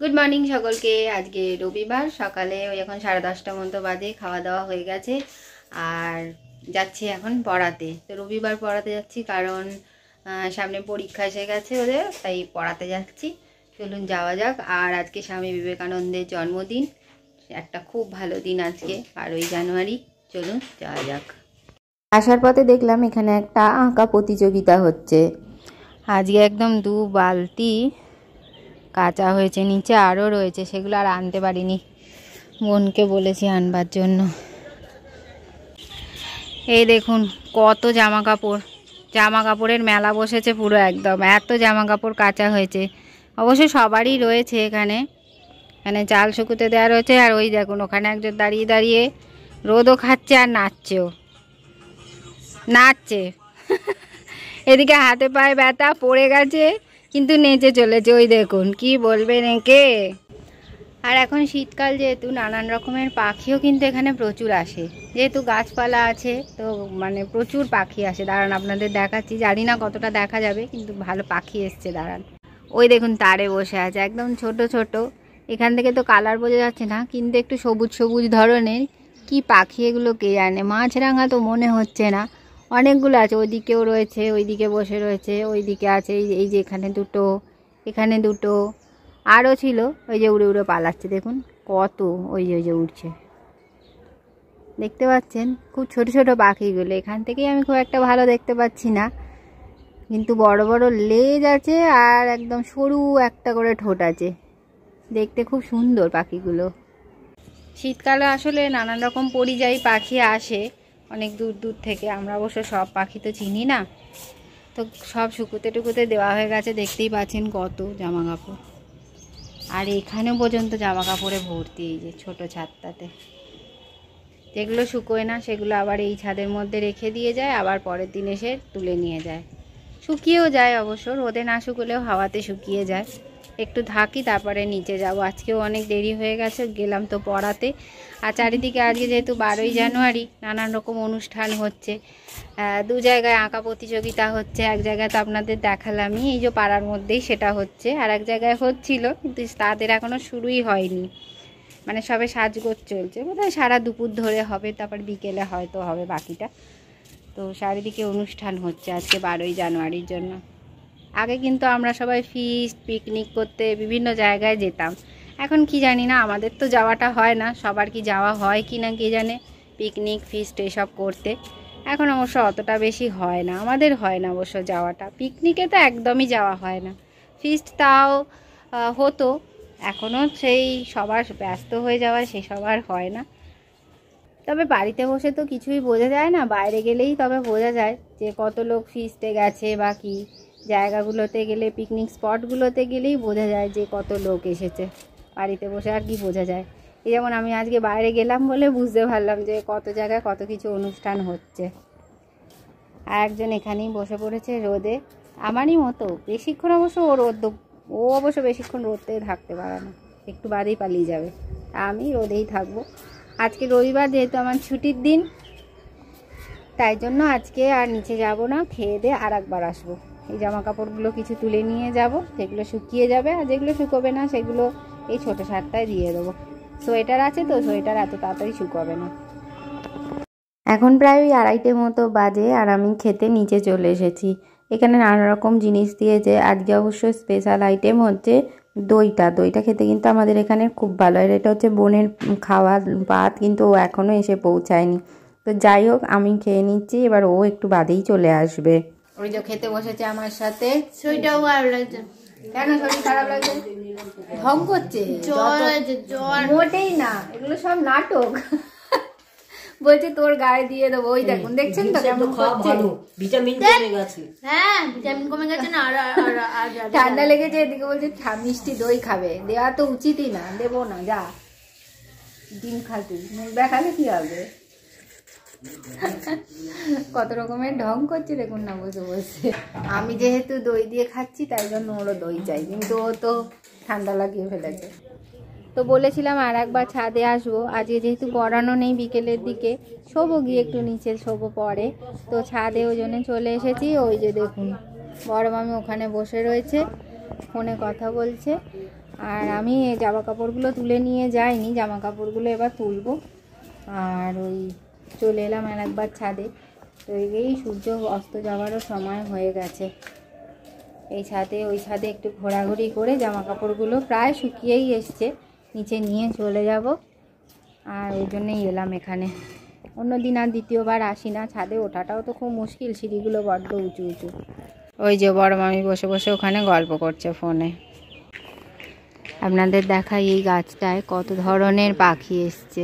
Good morning সকলকে। আজকে রবিবার সকালে ওই এখন 10:30টার মতো বাজে, খাওয়া দাওয়া হয়ে গেছে আর যাচ্ছি এখন পড়াতে। তো রবিবার পড়াতে যাচ্ছি কারণ সামনে পরীক্ষা এসে গেছে ওদের, তাই পড়াতে যাচ্ছি। চলুন যাওয়া যাক। আর আজকে স্বামী বিবেকানন্দের জন্মদিন, একটা খুব ভালো দিন আজকে, 12ই জানুয়ারি। চলুন যাওয়া যাক। আসার পথে দেখলাম এখানে একটা আঁকা প্রতিযোগিতা হচ্ছে। আজকে একদম 2 বালতি কাঁচা হয়েছে, নিচে আরও রয়েছে, সেগুলো আর আনতে পারিনি, বোনকে বলেছি আনবার জন্য। এই দেখুন কত জামা কাপড়ের মেলা বসেছে পুরো, একদম এত জামা কাপড় কাঁচা হয়েছে। অবশ্য সবারই রয়েছে এখানে চাল শুকুতে দেওয়া রয়েছে। আর ওই দেখুন ওখানে একজন দাঁড়িয়ে দাঁড়িয়ে রোদও খাচ্ছে আর নাচছে এদিকে হাতে পায়ে ব্যথা, পড়ে গেছে কিন্তু নেচে চলেছে। ওই দেখুন, কি বলবেন একে। আর এখন শীতকাল যেহেতু, নানান রকমের পাখিও কিন্তু এখানে প্রচুর আসে, যেহেতু গাছপালা আছে তো প্রচুর পাখি আসে। দাঁড়ান আপনাদের দেখাচ্ছি, জানি না কতটা দেখা যাবে, কিন্তু ভালো পাখি এসছে। দাঁড়ান, ওই দেখুন তারে বসে আছে, একদম ছোট ছোট। এখান থেকে তো কালার বোঝা যাচ্ছে না, কিন্তু একটু সবুজ সবুজ ধরনের। কি পাখি এগুলো কে জানে, মাছরাঙা তো মনে হচ্ছে না। অনেকগুলো আছে, ওইদিকেও রয়েছে, ওইদিকে বসে রয়েছে, ওইদিকে আছে, এই যে এখানে দুটো, এখানে দুটো, আরও ছিল। ওই যে উড়ে উড়ে পালাচ্ছে, দেখুন কত, ওই যে উড়ছে, দেখতে পাচ্ছেন? খুব ছোট ছোট পাখিগুলো। এখান থেকেই আমি খুব একটা ভালো দেখতে পাচ্ছি না, কিন্তু বড় বড় লেজ আছে আর একদম সরু একটা করে ঠোঁট আছে, দেখতে খুব সুন্দর পাখিগুলো। শীতকালে আসলে নানান রকম পরিযায়ী পাখি আসে অনেক দূর দূর থেকে। আমরা অবশ্য সব পাখি তো চিনি না, তো সব শুকুতে টুকুতে দেওয়া হয়ে গেছে। দেখতেই পাচ্ছেন কত জামা কাপড়, আর এখানেও পর্যন্ত জামা কাপড়ে ভর্তি। এই যে ছোটো ছাদটাতে, যেগুলো শুকোয় না সেগুলো আবার এই ছাদের মধ্যে রেখে দিয়ে যায়, আবার পরের দিন এসে তুলে নিয়ে যায়। শুকিয়েও যায় অবশ্য, রোদে না শুকলেও হাওয়াতে শুকিয়ে যায়। একটু থাকি, তারপরে নিচে যাব। আজকেও অনেক দেরি হয়ে গেছে, গেলাম তো পড়াতে। আর চারিদিকে আজকে যেহেতু 12ই জানুয়ারি, নানান রকম অনুষ্ঠান হচ্ছে। 2 জায়গায় আঁকা প্রতিযোগিতা হচ্ছে। এক জায়গায় তো আপনাদের দেখালামই, এই যে পাড়ার মধ্যেই সেটা হচ্ছে। আর এক জায়গায় হচ্ছিল, কিন্তু তাদের এখনও শুরুই হয়নি, সবে সাজগোজ চলছে। বোধহয় সারা দুপুর ধরে হবে, তারপর বিকেলে হয়তো হবে বাকিটা। তো চারিদিকে অনুষ্ঠান হচ্ছে আজকে 12ই জানুয়ারির জন্য। আগে কিন্তু আমরা সবাই ফিস্ট পিকনিক করতে বিভিন্ন জায়গায় যেতাম। এখন কি জানি না, আমাদের তো যাওয়াটা হয় না, সবার কি যাওয়া হয় কি না কে জানে, পিকনিক ফিস্ট এসব করতে। এখন অবশ্য অতটা বেশি হয় না, আমাদের হয় না অবশ্য যাওয়াটা। পিকনিকে তো একদমই যাওয়া হয় না, ফিস্ট তাও হতো। এখনও সেই সবার ব্যস্ত হয়ে যাওয়ায় সেসব আর হয় না। তবে বাড়িতে বসে তো কিছুই বোঝা যায় না, বাইরে গেলেই তবে বোঝা যায় যে কত লোক ফিস্টে গেছে বা কি। জায়গাগুলোতে গেলে, পিকনিক স্পটগুলোতে গেলেই বোঝা যায় যে কত লোক এসেছে। বাড়িতে বসে আর কি বোঝা যায়। এই যেমন আমি আজকে বাইরে গেলাম বলে বুঝতে পারলাম যে কত জায়গায় কত কিছু অনুষ্ঠান হচ্ছে। আর একজন এখানেই বসে পড়েছে রোদে, আমারই মতো। বেশিক্ষণ অবশ্য ও অবশ্য বেশিক্ষণ রোদে থাকতে পারে না, একটু বাদেই পালিয়ে যাবে। আমি রোদেই থাকবো। আজকে রবিবার, যেহেতু আমার ছুটির দিন, তাই জন্য আজকে আর নিচে যাব না, খেয়ে দিয়ে আর একবার আসবো। এই জামা কাপড়গুলো কিছু তুলে নিয়ে যাব, যেগুলো শুকিয়ে যাবে, আর যেগুলো শুকোবে না সেগুলো এই ছোটো ছাদটায় দিয়ে দেবো। সোয়েটার আছে তো, সোয়েটার এত তাড়াতাড়ি শুকোবে না। এখন প্রায় ওই 2:30 মতো বাজে, আর আমি খেতে নিচে চলে এসেছি। এখানে নানা রকম জিনিস দিয়েছে। আজকে অবশ্য স্পেশাল আইটেম হচ্ছে দইটা খেতে কিন্তু আমাদের এখানে খুব ভালো হয়। এটা হচ্ছে বোনের খাওয়া ভাত, কিন্তু ও এখনও এসে পৌঁছায়নি। তো যাই হোক, আমি খেয়ে নিচ্ছি, এবার ও একটু বাদেই চলে আসবে। ওই যে খেতে বসেছে আমার সাথে। শরীরটাও খারাপ লাগছে। কেন শরীর খারাপ লাগছে? ঢং করছে, জ্বর। মোটেই না, এগুলো সব নাটক। বলছে তোর গায়ে দিয়ে দেবো। ওই দেখুন, দেখছেন তো কেমন করছে। ভিটামিন কমে গেছে। হ্যাঁ, ভিটামিন কমে গেছে না। আর ঠান্ডা লেগেছে, এদিকে বলছে মিষ্টি দই খাবে। দেওয়া তো উচিতই না, দেবো না, যা ডিম খাতি, মুখ দেখালে কি হবে। কত রকমের ঢং করছে দেখুন না, বসে বসে। আমি যেহেতু দই দিয়ে খাচ্ছি, তাই জন্য ওরও দই চাই, কিন্তু ও তো ঠান্ডা লাগিয়ে ফেলেছে। তো বলেছিলাম আর একবার ছাদে আসবো। আজকে যেহেতু পড়ানো নেই, বিকেলের দিকে শোবো, গিয়ে একটু নিচে শোবো পরে। তো ছাদে ওই জন্য চলে এসেছি। ওই যে দেখুন বড় মামি ওখানে বসে রয়েছে, ফোনে কথা বলছে। আর আমি জামা কাপড়গুলো তুলে নিয়ে যাইনি, জামা কাপড়গুলো এবার তুলবো। আর ওই চলে এলাম একবার ছাদে। তো এই সূর্য অস্ত যাওয়ারও সময় হয়ে গেছে। এই ছাদে ওই ছাদে একটু ঘোরাঘুরি করে জামা কাপড়গুলো প্রায় শুকিয়েই এসছে, নিচে নিয়ে চলে যাব। আর ওই জন্যই এলাম এখানে। অন্য দিন আর দ্বিতীয়বার আসি না, ছাদে ওঠাটাও তো খুব মুশকিল, সিঁড়িগুলো বড্ড উঁচু উঁচু। ওই যে বড় মামি বসে বসে ওখানে গল্প করছে ফোনে। আপনাদের দেখাই এই গাছটায় কত ধরনের পাখি এসছে,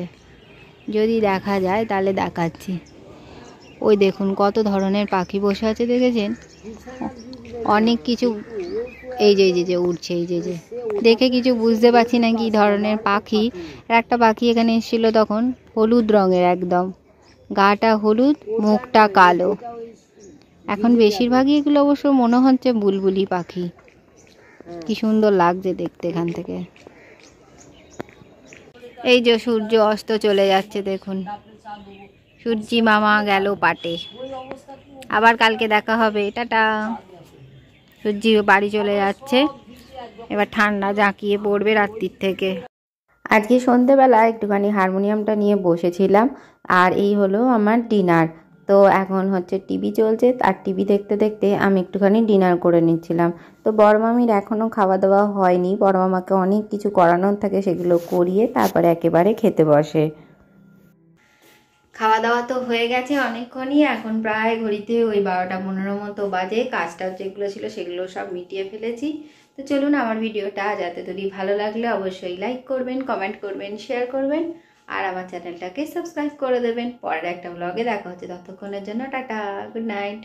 যদি দেখা যায় তাহলে দেখাচ্ছি। ওই দেখুন কত ধরনের পাখি বসে আছে, দেখেছেন? অনেক কিছু, এই যে উড়ছে, এই যে দেখে কিছু বুঝতে পারছি না কি ধরনের পাখি। আর একটা পাখি এখানে এসেছিল তখন, হলুদ রঙের, একদম গাটা হলুদ, মুখটা কালো। এখন বেশিরভাগই এগুলো অবশ্য মনে হচ্ছে বুলবুলি পাখি। কি সুন্দর লাগছে দেখতে এখান থেকে। এই যে সূর্য অস্ত চলে যাচ্ছে, দেখুন সূর্যি মামা গেল পাটে। আবার কালকে দেখা হবে, টাটা। সূর্যি বাড়ি চলে যাচ্ছে, এবার ঠান্ডা জাঁকিয়ে পড়বে রাত্রির থেকে। আজকে সন্ধেবেলা একটুখানি হারমোনিয়ামটা নিয়ে বসেছিলাম, আর এই হলো আমার ডিনার। তো এখন হচ্ছে টিভি চলছে, আর টিভি দেখতে দেখতে আমি একটুখানি ডিনার করে নিচ্ছিলাম। তো বড় মামির এখনও খাওয়া দাওয়া হয়নি, বড় মামাকে অনেক কিছু করানোর থাকে, সেগুলো করিয়ে তারপরে একেবারে খেতে বসে। খাওয়া দাওয়া তো হয়ে গেছে অনেকক্ষণই, এখন প্রায় ঘড়িতে ওই 12টা 15 মতো বাজে। কাজটা যেগুলো ছিল সেগুলো সব মিটিয়ে ফেলেছি। তো চলুন, আমার ভিডিওটা যাতে যদি ভালো লাগলে অবশ্যই লাইক করবেন, কমেন্ট করবেন, শেয়ার করবেন, আর আমার চ্যানেলটাকে সাবস্ক্রাইব করে দেবেন। পরের একটা ব্লগে দেখা হচ্ছে, ততক্ষণের জন্য টাটা, গুড নাইট।